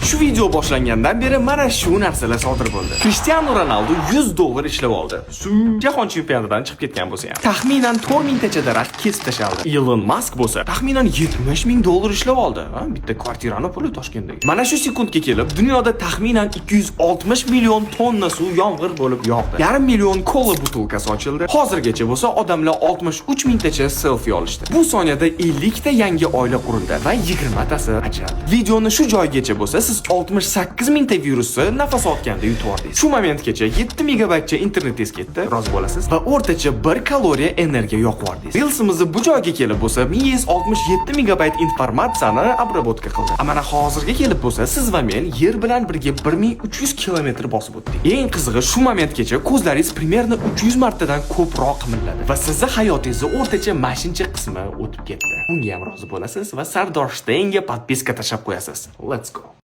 Shu video boshlangandan beri mana shu narsalar sodir bo'ldi. Cristiano Ronaldo $100 ishlab oldi. Jahon chempionatidan chiqib ketgan bo'lsa ham. Taxminan 4000 tacha daraxt kesib tashaldi. Elon Musk bo'lsa taxminan $70,000 ishlab oldi. Bitta kvartirani puli Toshkentdagi. Mana shu sekundga kelib dunyoda taxminan 260 million tonna suv yomg'ir bo'lib yog'di. 500 million kola butilkasi ochildi. Hozirgacha bo'lsa odamlar 63 mingtacha selfie olishdi. Bu soniyada 50 ta yangi oila qurildi va 20 tasi ajraldi. Videoni shu joygacha bo'lsa siz 68 mingta virusni nafas olganda yutib oldingiz. Shu momentgacha 7 megabaytcha internetingiz ketdi, rozi bo'lasiz va o'rtacha 1 kaloriya energiya yoqib yubordingiz. Reelsimizni bu joyga kelib bo'lsa 167 megabayt informatsiyani obработка qildi. Mana hozirga kelib bo'lsa siz va men yer bilan birga 1300 kilometr bosib o'tdik. Eng qizig'i shu momentgacha ko'zlaringiz примерно 300 martadan ko'proq qimilladi va sizni hayotingizni o'rtacha mashincha qismi o'tib ketdi. Bunga ham rozi bo'lasiz va Sardor Shtaynga podpiska tashlab qo'yasiz. Let's go.